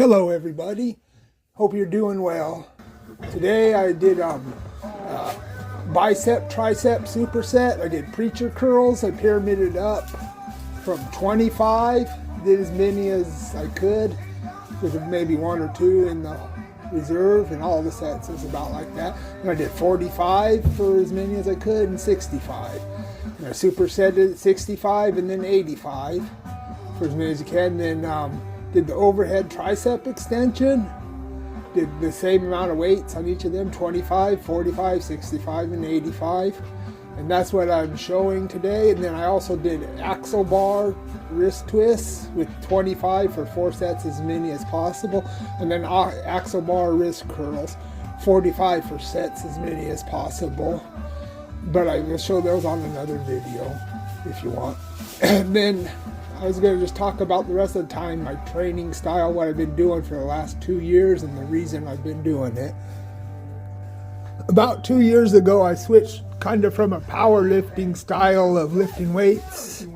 Hello everybody, hope you're doing well. Today I did bicep, tricep superset. I did preacher curls. I pyramided up from 25, did as many as I could with maybe one or two in the reserve, and all the sets is about like that. And I did 45 for as many as I could and 65. And I supersetted at 65 and then 85 for as many as you can. And then did the overhead tricep extension, did the same amount of weights on each of them, 25, 45, 65, and 85. And that's what I'm showing today. And then I also did axle bar wrist twists with 25 for 4 sets, as many as possible. And then axle bar wrist curls, 45 for sets, as many as possible. But I will show those on another video if you want. And then I was going to just talk about the rest of the time, my training style, what I've been doing for the last 2 years and the reason I've been doing it. About 2 years ago, I switched kind of from a powerlifting style of lifting weights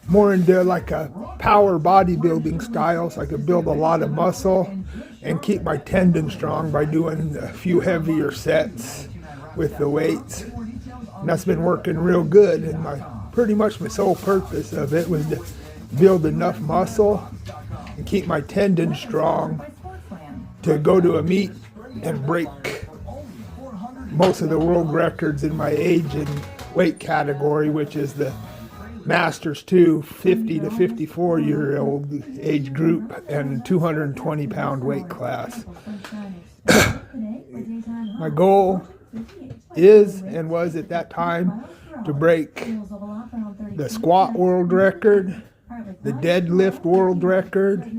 more into like a power bodybuilding style, so I could build a lot of muscle and keep my tendons strong by doing a few heavier sets with the weights. And that's been working real good, and pretty much my sole purpose of it was to build enough muscle and keep my tendons strong to go to a meet and break most of the world records in my age and weight category, which is the Masters 2 50 to 54 year old age group and 220 pound weight class. My goal is and was at that time to break the squat world record, the deadlift world record,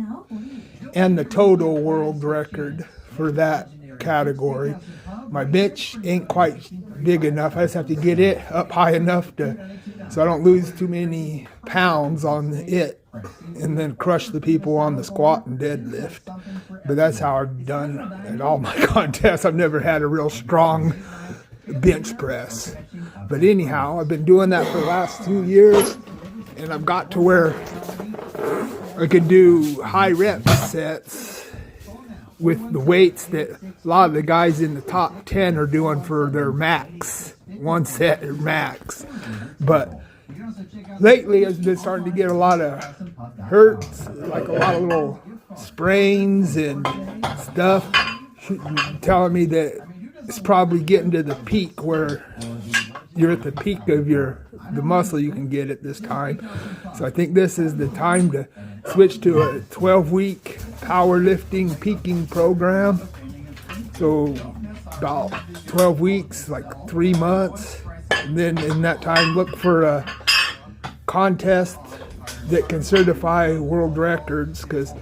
and the total world record for that category. My bench ain't quite big enough. I just have to get it up high enough so I don't lose too many pounds on it and then crush the people on the squat and deadlift. But that's how I've done at all my contests. I've never had a real strong bench press. But anyhow, I've been doing that for the last 2 years, and I've got to where I could do high rep sets with the weights that a lot of the guys in the top 10 are doing for their max, one set or max. But lately I've been starting to get a lot of hurts, like a lot of little sprains and stuff, telling me that it's probably getting to the peak where you're at the peak of the muscle you can get at this time. So I think this is the time to switch to a 12-week powerlifting peaking program. So about 12 weeks, like 3 months. And then in that time, look for a contest that can certify world records, because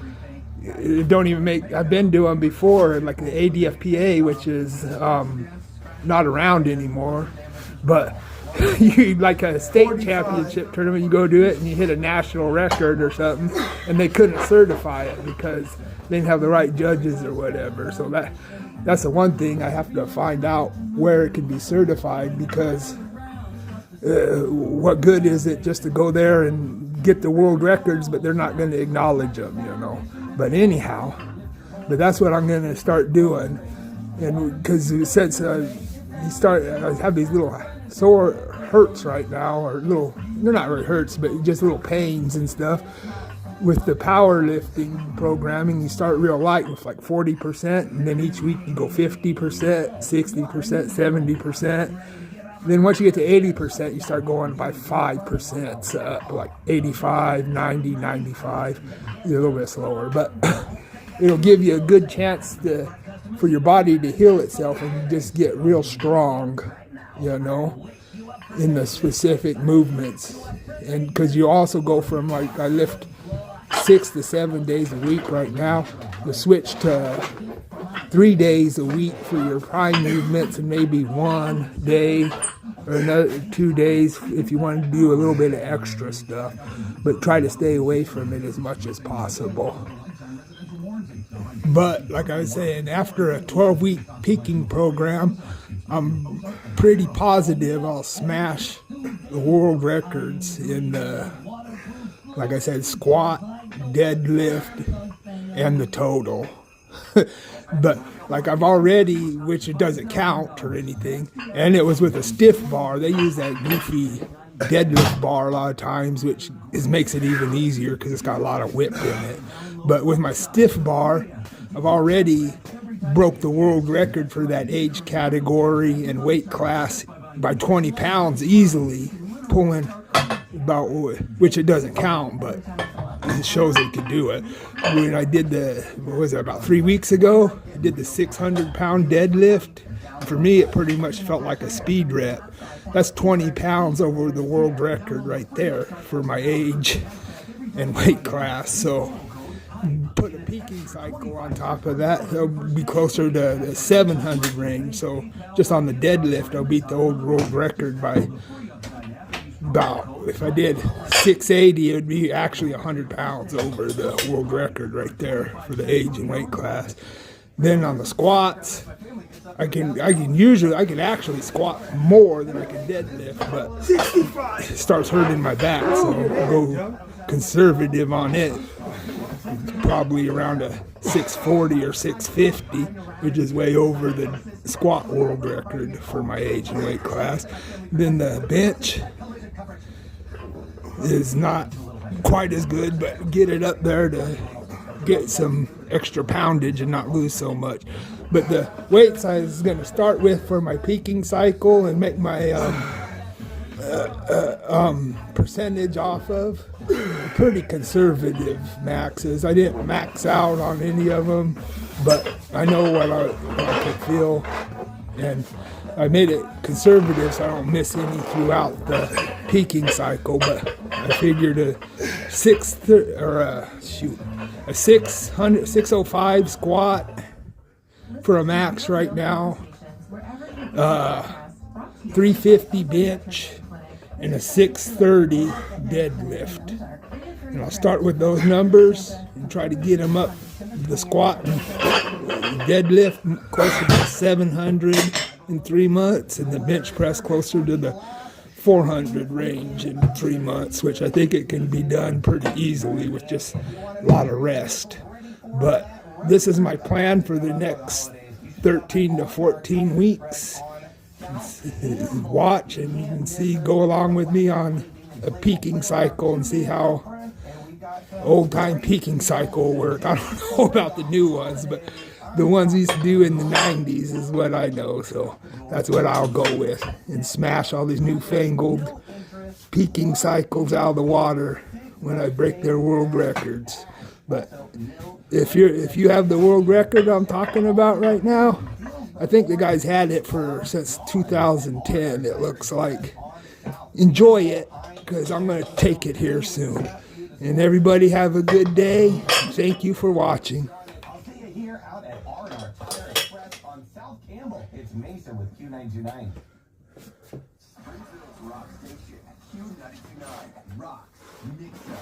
it don't even make, I've been doing before, like the ADFPA, which is not around anymore. But you like a state championship tournament, you go do it and you hit a national record or something, and they couldn't certify it because they didn't have the right judges or whatever. So that's the one thing I have to find out, where it can be certified, because what good is it just to go there and get the world records, but they're not going to acknowledge them, you know. But anyhow, that's what I'm going to start doing. And because since I have these little sore hurts right now, or they're not really hurts, but just little pains and stuff. With the powerlifting programming, you start real light with like 40%, and then each week you go 50%, 60%, 70%. Then once you get to 80%, you start going by 5%, up like 85, 90, 95. You're a little bit slower, but it'll give you a good chance for your body to heal itself and just get real strong, you know, in the specific movements. And because you also go from, like, I lift 6 to 7 days a week right now, to switch to 3 days a week for your prime movements, and maybe 1 day or another 2 days if you want to do a little bit of extra stuff, but try to stay away from it as much as possible. But like I was saying, after a 12-week peaking program, I'm pretty positive I'll smash the world records in the, like I said, squat, deadlift, and the total. But like I've already, which it doesn't count or anything, and it was with a stiff bar. They use that goofy deadlift bar a lot of times, which makes it even easier because it's got a lot of whip in it. But with my stiff bar, I've already broke the world record for that age category and weight class by 20 pounds easily, pulling about, which it doesn't count, but it shows they could do it. When I did what was it, about 3 weeks ago, I did the 600-pound deadlift. For me, it pretty much felt like a speed rep. That's 20 pounds over the world record right there for my age and weight class. So put a peaking cycle on top of that, it'll be closer to the 700 range. So just on the deadlift, I'll beat the old world record by about, if I did 680, it would be actually 100 pounds over the world record right there for the age and weight class. Then on the squats, I can actually squat more than I can deadlift, but it starts hurting my back, so I'll go conservative on it. It's probably around a 640 or 650, which is way over the squat world record for my age and weight class. Then the bench is not quite as good, but get it up there to get some extra poundage and not lose so much. But the weight size is going to start with for my peaking cycle and make my percentage off of pretty conservative maxes. I didn't max out on any of them, but I know what I could feel, and I made it conservative so I don't miss any throughout the peaking cycle. But I figured a 605 squat for a max right now, 350 bench, and a 630 deadlift. And I'll start with those numbers and try to get them up the squat and deadlift closer to 700 in 3 months, and the bench press closer to the 400 range in 3 months, which I think it can be done pretty easily with just a lot of rest. But this is my plan for the next 13 to 14 weeks. Watch and you can see, go along with me on a peaking cycle and see how old time peaking cycle work. I don't know about the new ones, but the ones we used to do in the 90s is what I know, so that's what I'll go with and smash all these newfangled peaking cycles out of the water when I break their world records. But if you have the world record I'm talking about right now, I think the guy's had it since 2010, it looks like. Enjoy it, because I'm going to take it here soon. And everybody have a good day. Thank you for watching. Here out at R&R Tire Express on South Campbell. It's Mason with Q929. Springfield's Rock Station at Q929. Rock. Mix up.